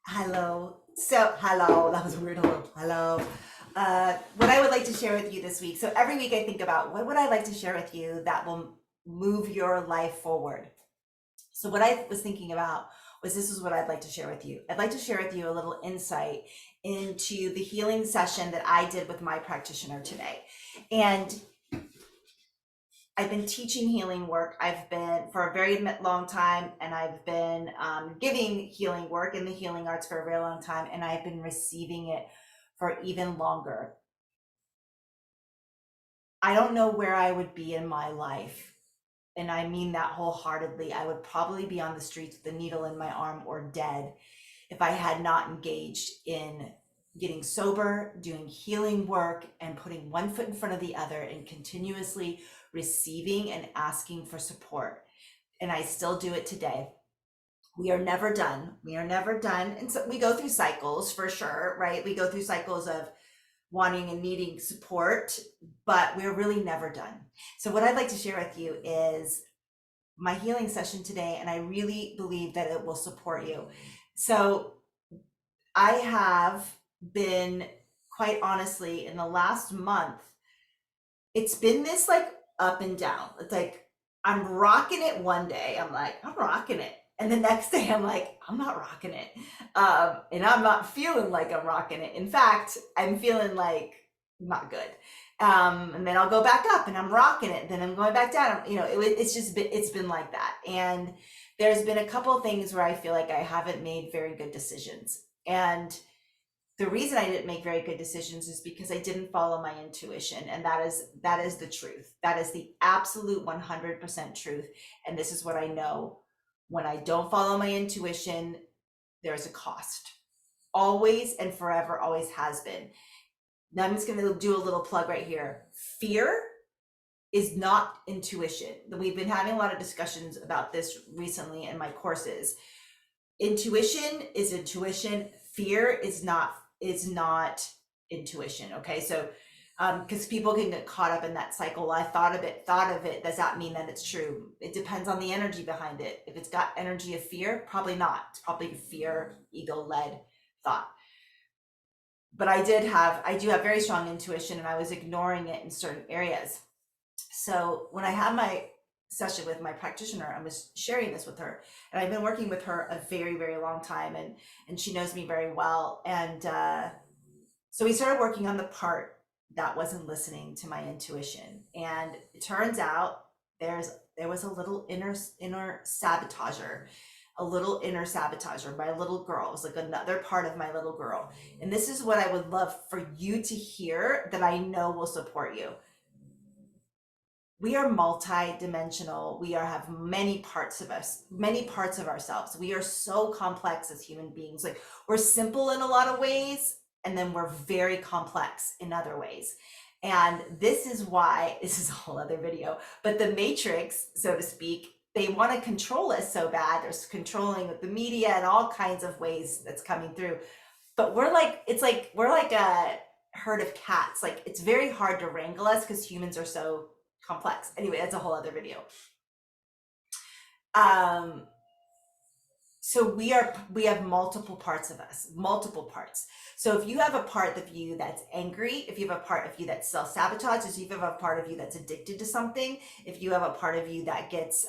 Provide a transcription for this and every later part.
Hello. Hello. That was a weird hello. Hello. What I would like to share with you this week. So, every week I think about what would I like to share with you that will move your life forward. So, what I was thinking about was this is what I'd like to share with you. I'd like to share with you a little insight into the healing session that I did with my practitioner today. And I've been teaching healing work. I've been for a very long time, and I've been giving healing work in the healing arts for a very long time, and I've been receiving it for even longer. I don't know where I would be in my life, and I mean that wholeheartedly. I would probably be on the streets with a needle in my arm or dead if I had not engaged in getting sober, doing healing work, and putting one foot in front of the other and continuously receiving and asking for support. And I still do it today. We are never done. We are never done. And so we go through cycles for sure, right? We go through cycles of wanting and needing support, but we're really never done. So, what I'd like to share with you is my healing session today, and I really believe that it will support you. So, I have been, quite honestly, in the last month, it's been this like up and down. It's like I'm rocking it one day. I'm like, I'm rocking it. And the next day I'm like, I'm not rocking it. And I'm not feeling like I'm rocking it. In fact, I'm feeling like not good. And then I'll go back up and I'm rocking it. Then I'm going back down. It's been like that. And there's been a couple of things where I feel like I haven't made very good decisions. And the reason I didn't make very good decisions is because I didn't follow my intuition, and that is the truth. That is the absolute 100% truth. And this is what I know: when I don't follow my intuition, there's a cost. Always and forever, always has been. Now I'm just going to do a little plug right here. Fear is not intuition. We've been having a lot of discussions about this recently in my courses. Intuition is intuition. Fear is not intuition. Okay, so because people can get caught up in that cycle. Well, I thought of it. Does that mean that it's true? It depends on the energy behind it. If it's got energy of fear, probably not. It's probably fear, ego-led thought. But I do have very strong intuition, and I was ignoring it in certain areas. So when I had my session with my practitioner, I was sharing this with her, and I've been working with her a very, very long time, and she knows me very well. And so we started working on the part that wasn't listening to my intuition, and it turns out there was a little inner sabotager, my little girl. It was like another part of my little girl. And this is what I would love for you to hear, that I know will support you. We are multi-dimensional. Have many parts of us, many parts of ourselves. We are so complex as human beings. Like, we're simple in a lot of ways, and then we're very complex in other ways. And this is why, this is a whole other video, but the matrix, so to speak, they want to control us so bad. There's controlling with the media and all kinds of ways that's coming through. But we're like a herd of cats. Like, it's very hard to wrangle us because humans are so complex. Anyway, that's a whole other video. Um, so we have multiple parts of us, multiple parts. So if you have a part of you that's angry, if you have a part of you that's self-sabotage, if you have a part of you that's addicted to something, if you have a part of you that gets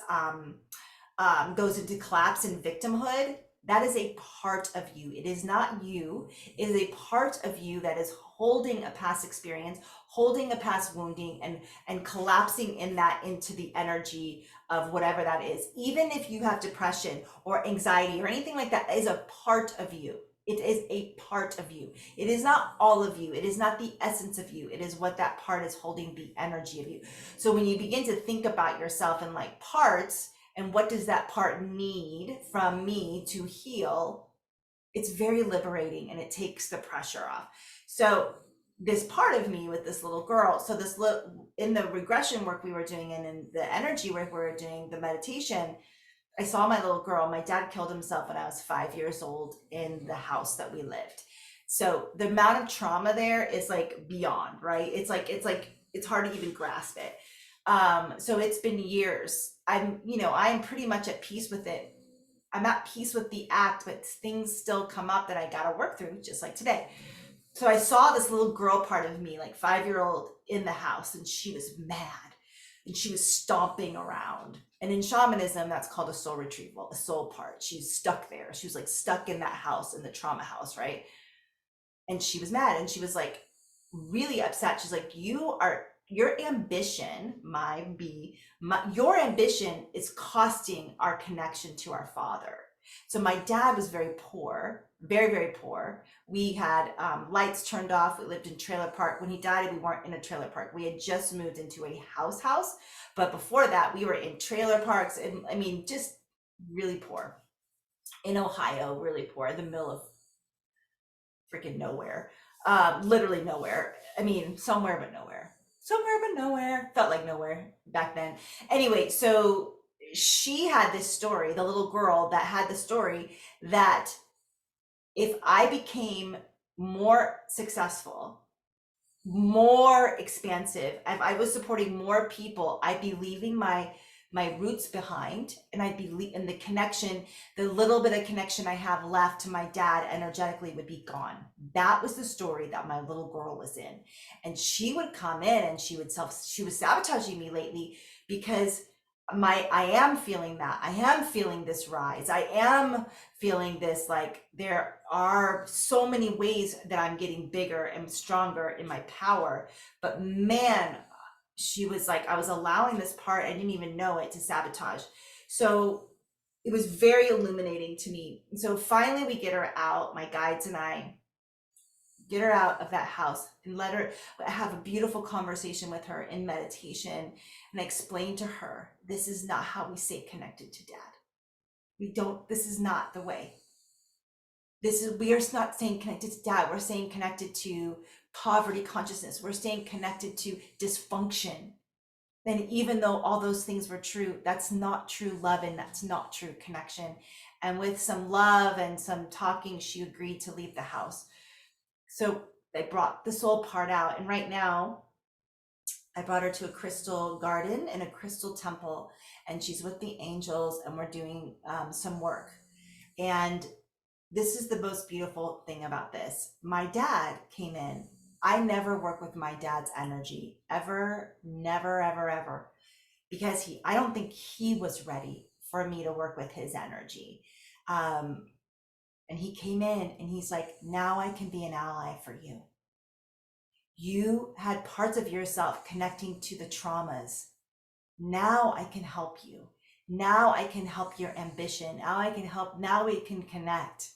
goes into collapse and victimhood, that is a part of you. It is not you. It is a part of you that is holding a past experience, holding a past wounding, and collapsing in that into the energy of whatever that is. Even if you have depression or anxiety or anything like that, is a part of you. It is a part of you. It is not all of you. It is not the essence of you. It is what that part is holding, the energy of you. So when you begin to think about yourself in like parts, and what does that part need from me to heal, it's very liberating, and it takes the pressure off. So this part of me with this little girl, so in the regression work we were doing, and in the energy work we were doing, the meditation, I saw my little girl. My dad killed himself when I was 5 years old in the house that we lived. So the amount of trauma there is like beyond, right? It's hard to even grasp it. So it's been years. I'm pretty much at peace with it. I'm at peace with the act, but things still come up that I gotta work through, just like today. So I saw this little girl part of me, like 5-year-old, in the house, and she was mad and she was stomping around. And in shamanism, that's called a soul retrieval, a soul part. She's stuck there. She was like stuck in that house, in the trauma house, right? And she was mad and she was like really upset. She's like, your ambition, your ambition is costing our connection to our father. So my dad was very poor, very, very poor. We had lights turned off. We lived in trailer park. When he died, we weren't in a trailer park. We had just moved into a house. But before that, we were in trailer parks. And I mean, just really poor. In Ohio, really poor, in the middle of freaking nowhere. Literally nowhere. I mean, somewhere but nowhere. Somewhere but nowhere. Felt like nowhere back then. Anyway, so she had this story, the little girl that had the story that if I became more successful, more expansive, if I was supporting more people, I'd be leaving my roots behind, and I'd be and the connection, the little bit of connection I have left to my dad energetically would be gone. That was the story that my little girl was in. And she would come in and she was sabotaging me lately because I am feeling that. I am feeling this rise. I am feeling this, like there are so many ways that I'm getting bigger and stronger in my power. But man, she was like, I was allowing this part, I didn't even know it, to sabotage. So it was very illuminating to me. And so finally we get her out, my guides and I get her out of that house and let her have a beautiful conversation with her in meditation. And I explain to her, this is not how we stay connected to dad. This is not the way. We are not staying connected to dad. We're staying connected to poverty consciousness. We're staying connected to dysfunction. And even though all those things were true, that's not true love and that's not true connection. And with some love and some talking, she agreed to leave the house. So I brought the soul part out. And right now, I brought her to a crystal garden and a crystal temple. And she's with the angels and we're doing some work. And this is the most beautiful thing about this. My dad came in. I never work with my dad's energy, ever, never, ever, ever, because I don't think he was ready for me to work with his energy. And he came in and he's like, now I can be an ally for you. You had parts of yourself connecting to the traumas. Now I can help you. Now I can help your ambition. Now we can connect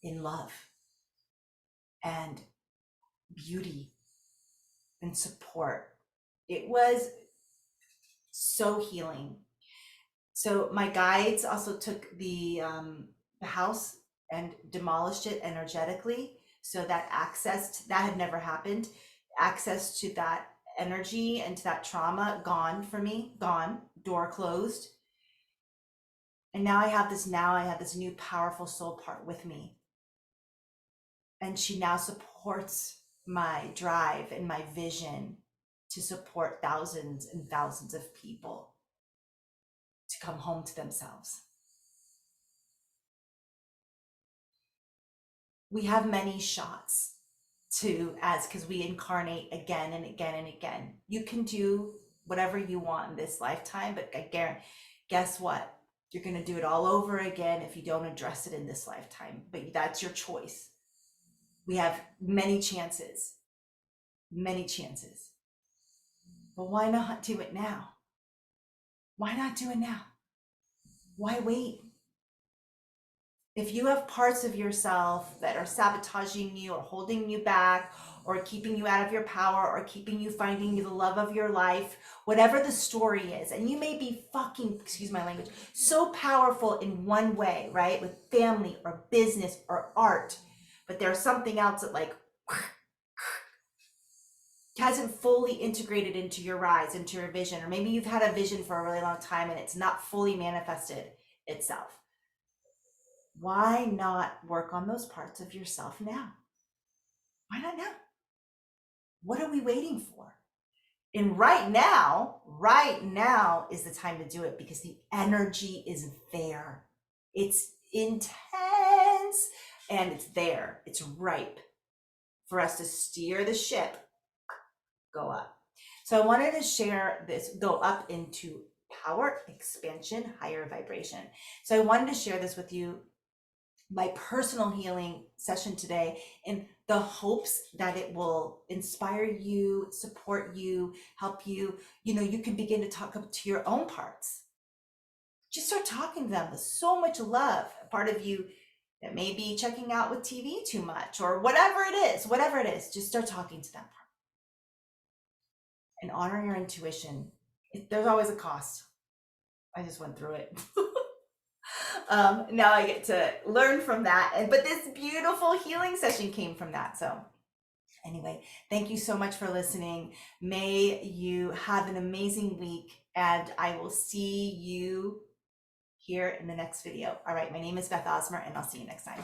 in love and beauty and support. It was so healing. So my guides also took the house and demolished it energetically, so that that had never happened. Access to that energy and to that trauma gone for me, gone, door closed. And now I have this new powerful soul part with me. And she now supports my drive and my vision to support thousands and thousands of people to come home to themselves. We have many shots because we incarnate again and again and again. You can do whatever you want in this lifetime, but guess what? You're going to do it all over again if you don't address it in this lifetime. But that's your choice. We have many chances. Many chances. But why not do it now? Why not do it now? Why wait? If you have parts of yourself that are sabotaging you or holding you back or keeping you out of your power or keeping you finding the love of your life, whatever the story is, and you may be fucking, excuse my language, so powerful in one way, right? With family or business or art, but there's something else that like hasn't fully integrated into your rise, into your vision, or maybe you've had a vision for a really long time and it's not fully manifested itself. Why not work on those parts of yourself now? Why not now? What are we waiting for? And right now is the time to do it because the energy is there. It's intense and it's there. It's ripe for us to steer the ship, go up. So I wanted to share this, go up into power, expansion, higher vibration. So I wanted to share this with you, my personal healing session today, in the hopes that it will inspire you, support you, help you. You know, you can begin to talk up to your own parts. Just start talking to them with so much love. A part of you that may be checking out with TV too much, or whatever it is, just start talking to them and honor your intuition. There's always a cost. I just went through it. Now I get to learn from that. But this beautiful healing session came from that. So anyway, thank you so much for listening. May you have an amazing week, and I will see you here in the next video. All right, my name is Beth Osmer, and I'll see you next time.